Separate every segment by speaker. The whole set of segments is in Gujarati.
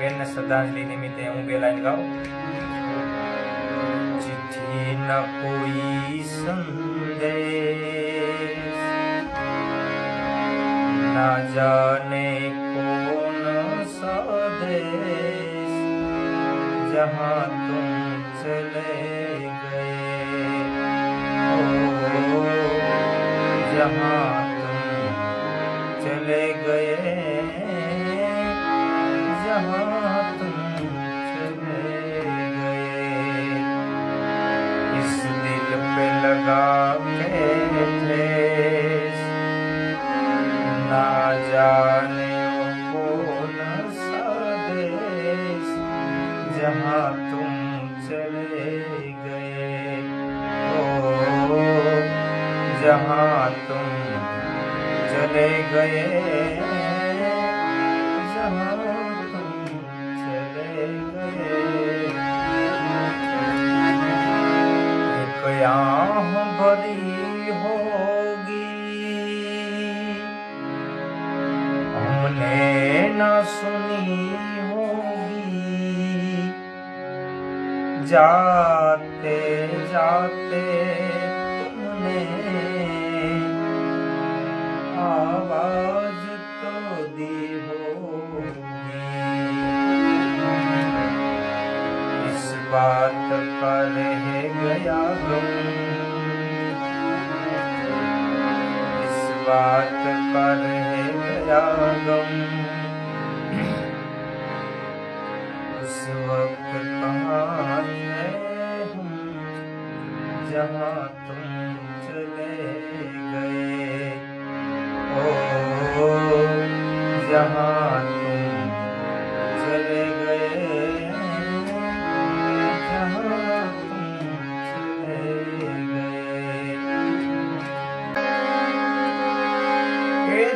Speaker 1: બેન ને શ્રદ્ધાંજલિ નિમિત્તે હું બે લાઈન ગાઉં। चिट्ठी न कोई संदेश, ना जाने कौन सा देश, जहाँ तुम चले गए, ओ जहाँ तुम चले गए, जहाँ तुम लगा के ठेस, ना जाने वो कौन सा देश, जहाँ तुम चले गए, ओ जहाँ तुम चले गए, जहाँ तुम चले गए। आह भरी होगी हमने न सुनी होगी, जाते जाते तुमने आवाज तो दी होगी। इस बात का रह गया गम, इस बात का रह गया गम, उस वक्त कहाँ थे हम, जहाँ तुम चले गए, ओ जहाँ तुम चले गए,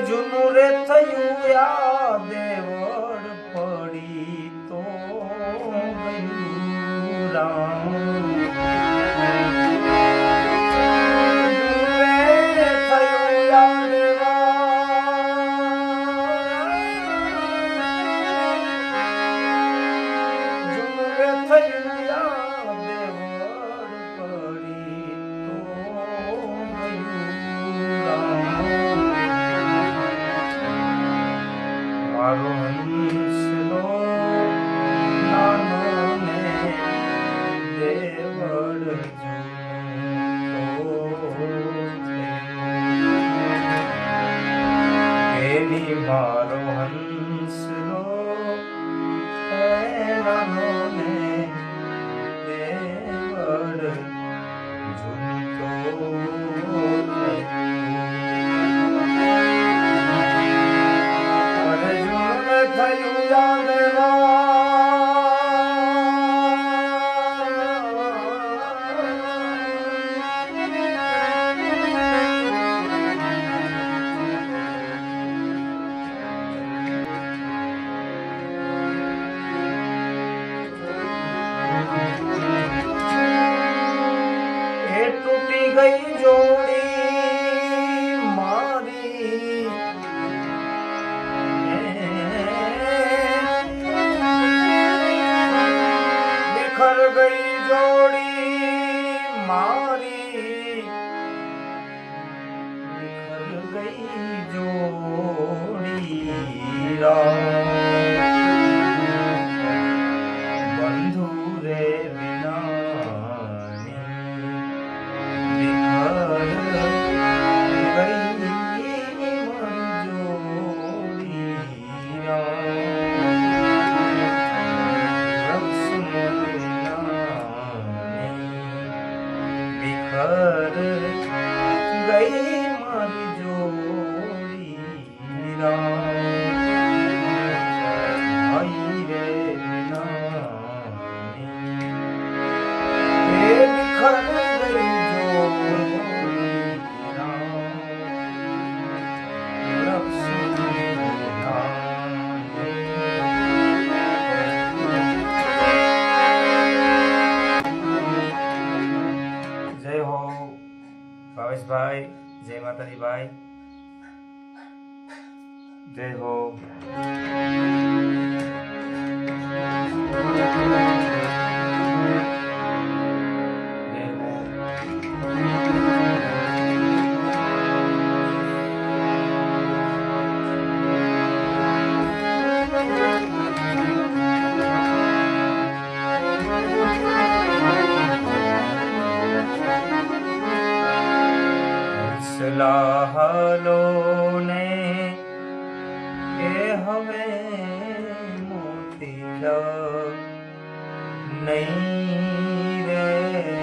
Speaker 1: जुनुरे थयु याद वड़ पड़ी तो राम, जुनुरे थयु याद जुनुरे थयु याद वड़ पड़ी तो मारो हंसलो नानो ने देवड़ तेरी मारो हंसलो नानो ने देवड़ झुमतो थयु याद टूटी गई जोड़ी मारी, बिखर गई जोड़ी मारी, बिखर गई जोड़ी बंधु रे बिना बिखर गई मारी जोड़ी आई रे नानी, बिखर गई जोड़ी जय हो भावेश भाई, जय माता दी भाई, जय हो। હવે મોતીડા નહીં રે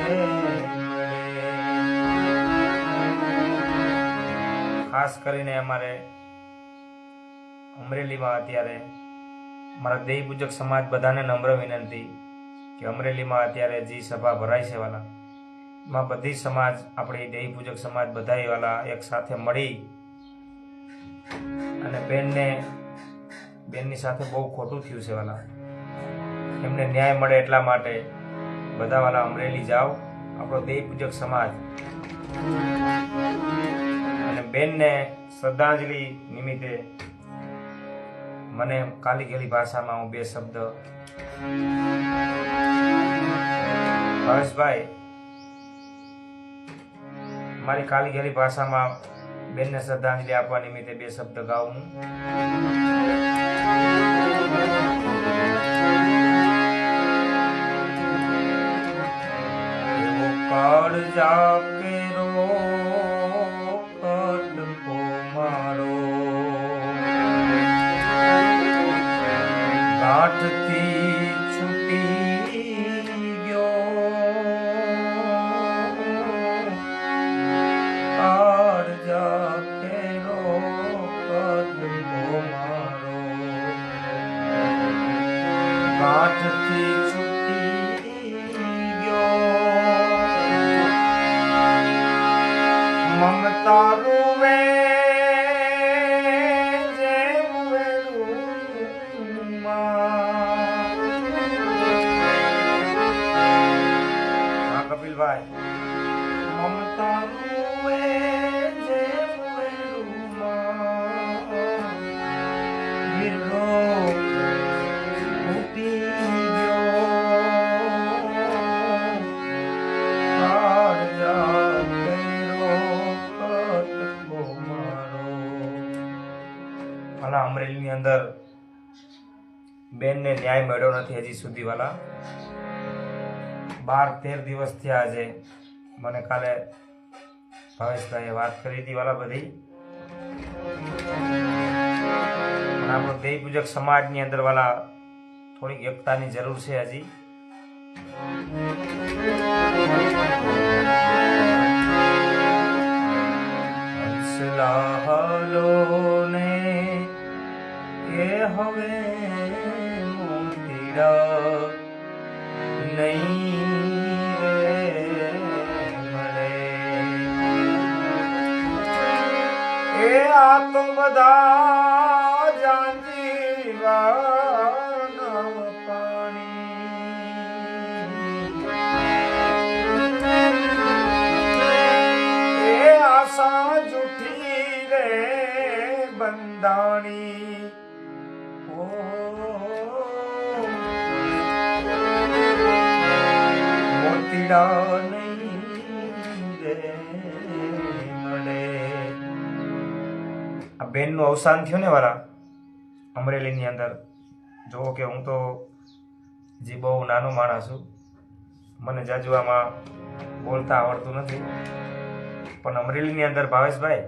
Speaker 1: મળે. ખાસ કરીને અમારે અમરેલીમાં અત્યારે મારા દેહ પૂજક સમાજ બધાને નમ્ર વિનંતી કે અમરેલીમાં અત્યારે જે સભા ભરાય છે વાલા, માં બધી સમાજ આપણી દેહ પૂજક સમાજ બધાય વાલા એક સાથે મળી અને બેનની સાથે બહુ ખોટું થયું છે વાલા, એમને ન્યાય મળે એટલા માટે બધા વાલા અમરેલી જાઓ, આપણો દેહ પૂજક સમાજ, અને બેનને શ્રદ્ધાંજલિ નિમિત્તે મને કાલી ગેલી ભાષામાં હું બે શબ્દ. ભાવેશભાઈ, મારી કાલી ગેલી ભાષામાં બેનને શ્રદ્ધાંજલિ આપવા નિમિત્તે બે શબ્દ ગાઉં. કાળ જાકે રો કટકો મારો ગાંઠથી છૂટી ગયો, કાળ જાકે રો કટકો મારો ગાંઠથી છૂટી ગયો, મમતા રૂવે કપિલભાઈ, મમતા રૂવે જે ગીરડો ફૂટી ગયો. અમરેલીની અંદર બેનને ન્યાય મળ્યો નથી હજી સુધી વાલા. 12-13 દિવસ થયા. આજે મને કાલે ભાવેશભાઈએ વાત કરી હતી વાલા બધી. આપણો દેહ પૂજક સમાજની અંદર વાલા થોડીક એકતાની જરૂર છે હજી. હંસલાહલોને એ હવે મોતીડા નહીં રે મળે. એ આ તો બધા જાંજીવાના પાણી, એ આશા જૂઠી રે બંધાણી. મોતીડા નહીં રે મળે. આ બેનનું અવસાન થયું ને વાળા અમરેલીની અંદર. જોવો કે હું તો જે બહુ નાનો માણસ છું, મને જાજુ આમાં બોલતા આવડતું નથી, પણ અમરેલીની અંદર ભાવેશભાઈ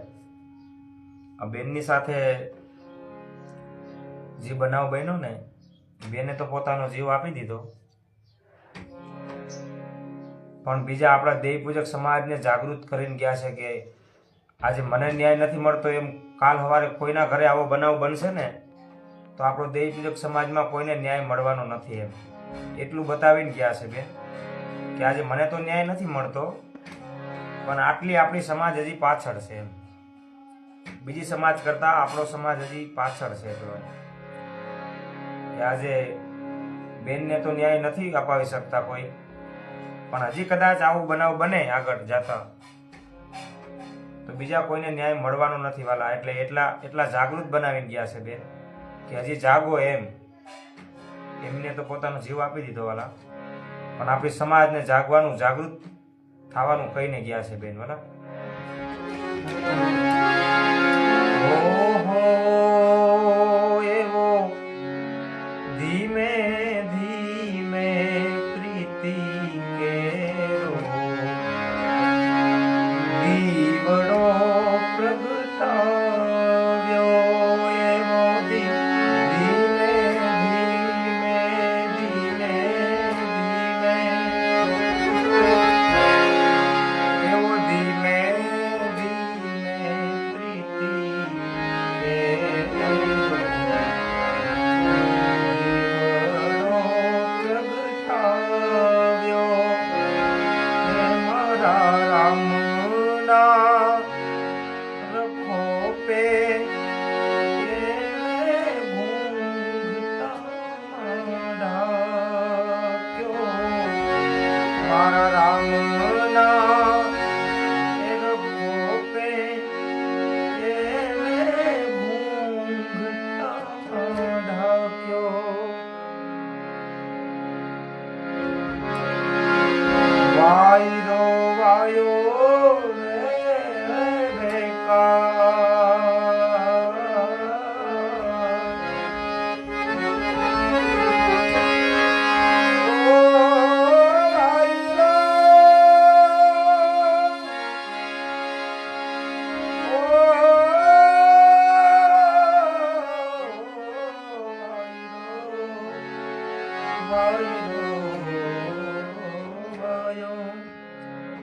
Speaker 1: આ બેનની સાથે જે બનાવ બન્યો ને, બેને તો પોતાનો જીવ આપી દીધો, પણ બીજા આપણા દેહ પૂજક સમાજને જાગૃત કરીને ગયા છે કે આજે મને ન્યાય નથી મળતો એમ કાલ સવારે કોઈના ઘરે આવો બનાવ બનશે ને તો આપણો દેહ પૂજક સમાજમાં કોઈને ન્યાય મળવાનો નથી એમ એટલું બતાવીને ગયા છે બેન કે આજે મને તો ન્યાય નથી મળતો, પણ આટલી આપણી સમાજ હજી પાછળ છે એમ. બીજી સમાજ કરતા આપણો સમાજ હજી પાછળ છે એટલો. આજે બેનને તો ન્યાય નથી અપાવી શકતા કોઈ, પણ હજી કદાચ આવું બનાવ બને આગળ જતા તો બીજા કોઈને ન્યાય મળવાનો નથી વાલા. એટલે એટલા જાગૃત બનાવીને ગયા છે બેન કે હજી જાગો એમ. એમને તો પોતાનો જીવ આપી દીધો વાલા, પણ આપણી સમાજને જાગવાનું, જાગૃત થવાનું કહીને ગયા છે બેન વાલા. એવો ધીમે ધીમે પ્રીતિ કેરો દીવડો પ્રગટાવ્યો, એવો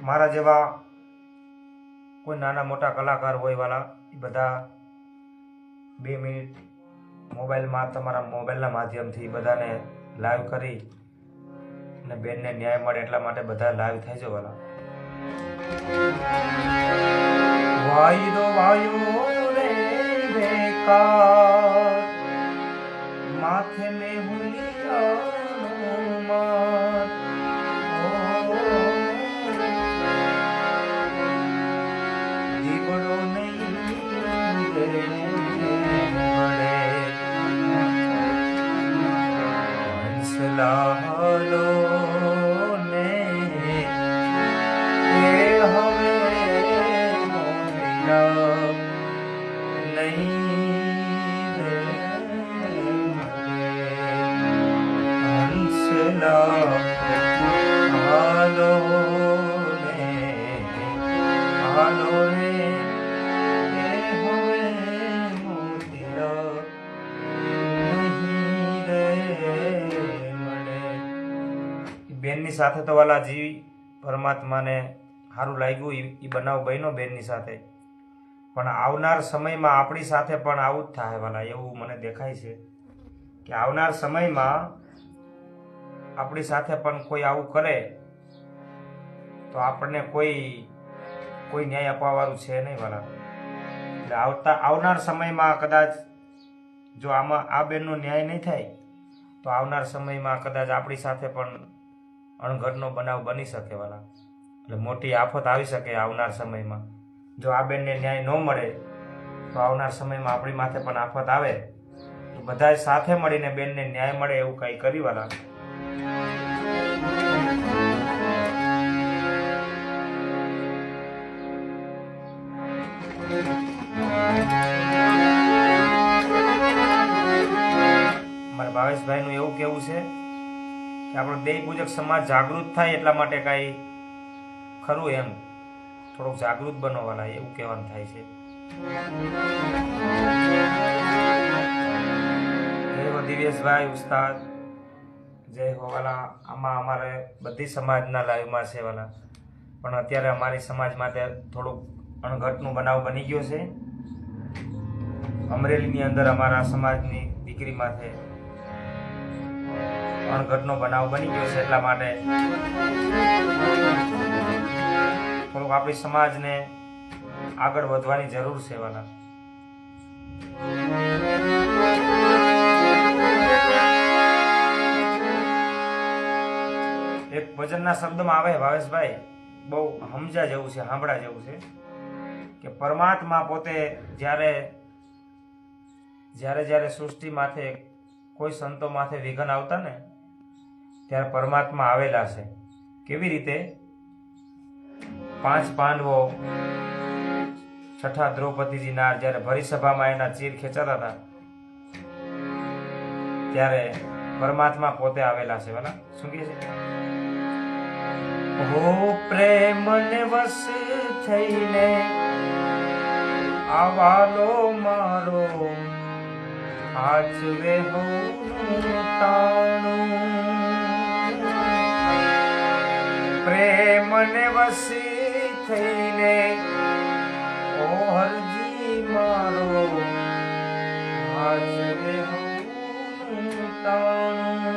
Speaker 1: મારા જેવા કોઈ નાના મોટા કલાકાર હોય વાલા એ બધા 2 મિનિટ મોબાઈલમાં તમારા મોબાઈલના માધ્યમથી બધાને લાઈવ કરી અને બેનને ન્યાય મળે એટલા માટે બધા લાઈવ થાય છે વાલા. વાયરો વાયો રે બેકાર માથે મે હુલિયાનો માર દીવડો નહીં રે મળે હંસલાલો ને એ હવે નહીં રે હાલો રે હાલો રે એ હવે મોતીલા નહીં રે મળે. બેનની સાથે તો વાલા જીવ પરમાત્માને સારું લાગ્યું એ બનાવ બન્યો બેનની સાથે, પણ આવનાર સમયમાં આપણી સાથે પણ આવું જ થાય વાલા એવું મને દેખાય છે કે આવનાર સમયમાં આપણી સાથે પણ કોઈ આવું કરે તો આપણને કોઈ ન્યાય અપાવવાનું છે નહીં વાલા. એટલે આવનાર સમયમાં કદાચ જો આમાં આ બેનનો ન્યાય નહીં થાય તો આવનાર સમયમાં કદાચ આપણી સાથે પણ અણઘડનો બનાવ બની શકે વાલા. એટલે મોટી આફત આવી શકે આવનાર સમયમાં. જો આ બેનને ન્યાય ન મળે તો આવનાર સમયમાં આપણી માથે પણ આફત આવે તો બધા સાથે મળીને બેનને ન્યાય મળે એવું કંઈ કરી વાલા. મારા ભાવેશભાઈનું એવું કેવું છે કે આપણો દેહ પૂજક સમાજ જાગૃત થાય એટલા માટે કાંઈ ખરું એમ થોડોક જાગૃત બનવાના એવું કહેવાનું થાય છે. જય હો દિવ્યેશભાઈ ઉસ્તાદ, જય હો વાલા. આમાં અમારે બધી સમાજના લાઈવમાં છે વાલા, પણ અત્યારે અમારી સમાજ માટે થોડુંક અણઘટનો બનાવ બની ગયો છે. અમરેલીની અંદર અમારા સમાજની દીકરી માથે અણઘટનો બનાવ બની ગયો છે એટલા માટે થોડુંક આપણી સમાજને આગળ વધવાની જરૂર છે વાલા. એક ભજનના શબ્દમાં આવે ભાવેશભાઈ, બહુ સમજા જેવું છે, સાંભળા જેવું છે કે પરમાત્મા પોતે જ્યારે સૃષ્ટિ માથે કોઈ સંતો માથે વિઘન આવતા ને ત્યારે પરમાત્મા આવેલા છે. કેવી રીતે? 5 પાંડવો છઠ્ઠા દ્રૌપદીજી નાર જ્યારે ભરી સભામાં એના ચીર ખેંચાતા હતા ત્યારે પરમાત્મા પોતે આવેલા છે વાલા. શું કહે છે? હો પ્રેમ ને વશ થઈને આવાલો મારો આચવે હો તાણું, પ્રેમ ને વશી થઈને ઓ હરજી મારો આચવે હો તાણું.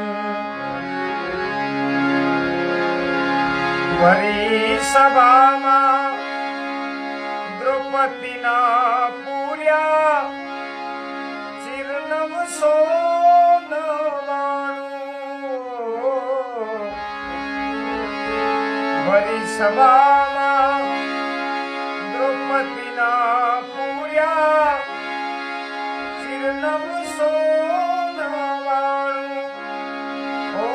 Speaker 1: ભરી સભામાં દ્રૌપદીના પૂર્યા ચિરનવ સોનવાણું. ભરી સભામાં દ્રૌપદીના પૂર્યા ચિરનવ સોનવાણું. ઓ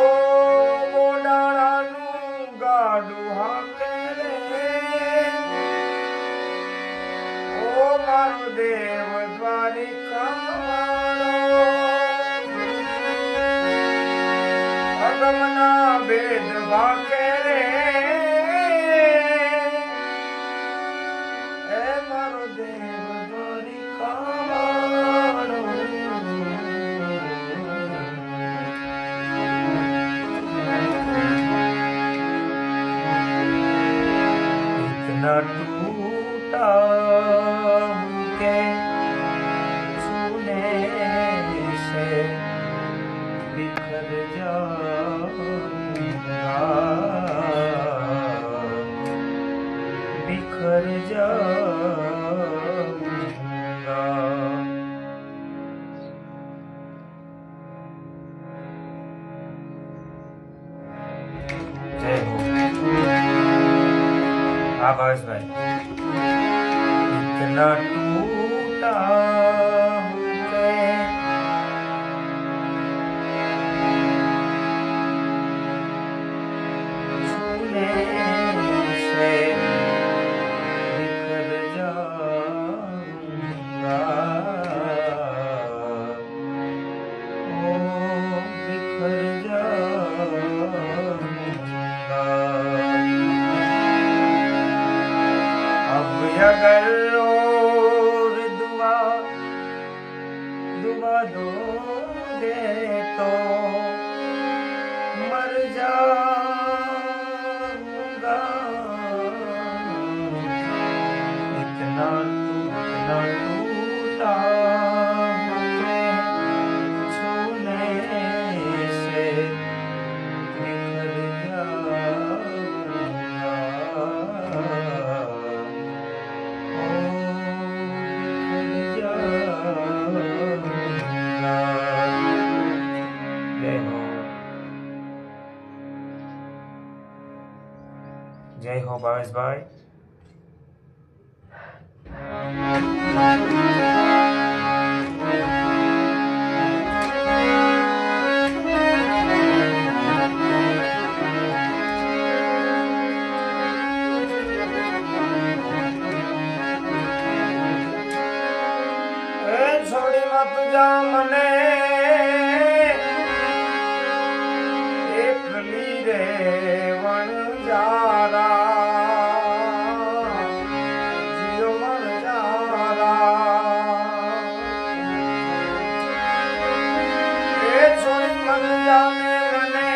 Speaker 1: મોડાણાનું ગાડું હાકે રે ઓ મારો દેવ દ્વારિકાવાળો. અગમના ભેદ વાકે રે એ મારો દેવ દ્વારિકાવાળો. હા ભાવેશભાઈ ઇતના ટૂટા अगर और दुआ दोगे तो मर जाऊंगा इतना टूटा छूने से बिखर जय हो भावेश भाई छोड़ी मत जा मने एकली रे वणजारा जियो वणजारा छोड़ी मत जा मने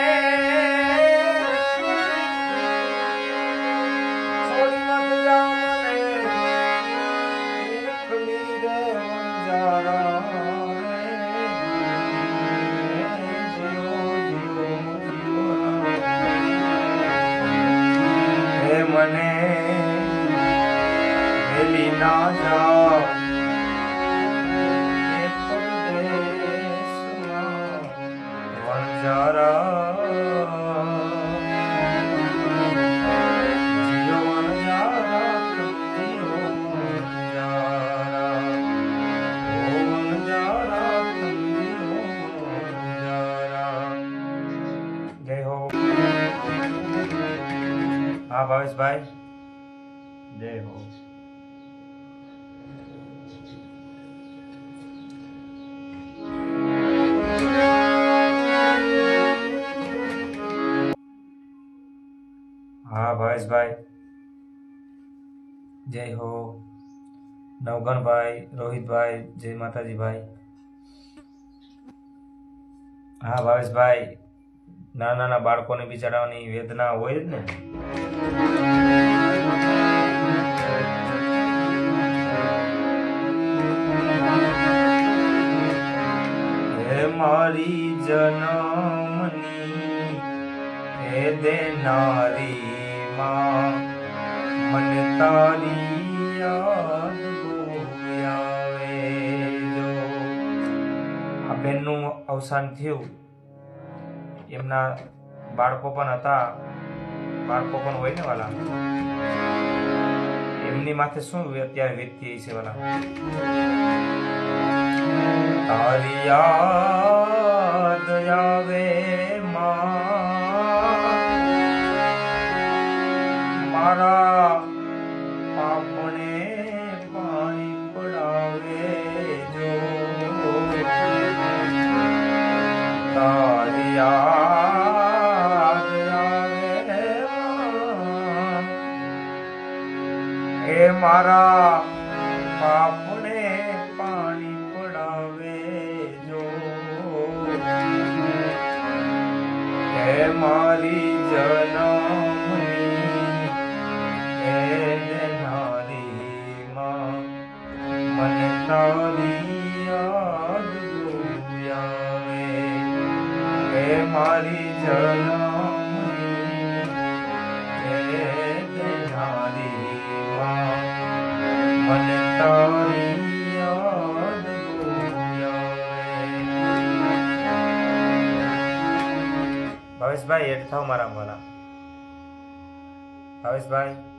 Speaker 1: छोड़ी मत जा मने एकली रे वणजारा मने मिली ना जाओ वंजारा जियो वंजारा जियो वंजारा ओ वंजारा जियो वंजारा जय हो हाँ भावेश भाई जय हो हाँ भावेश भाई जय हो नवगण भाई रोहित भाई जय माताजी भाई हाँ भावेश भाई નાના બાળકોને બિચારાની વેદના હોય જ ને હે મારી જનમની હે દેનારી માં મને તારી યાદ બહુ આવે જો આ બેનનું અવસાન થયું એમના બાળકો પણ હતા બાળકો પણ હોય ને વાલા એમની માથે શું અત્યારે વીતતી છે વાલા તારી યાદ આવે મારા પાપને પાણી પડાવે જો તારી યાદ આવે હે મારા પાપને પાણી પડાવે જો હે મારી જનમની હે દેનારી માં મને તારી યાદ આવે હે મારી જનમની હે દેનારી માં મને તારી યાદ આવે ભાવેશભાઈ એડ થાવ મારા ભાવેશભાઈ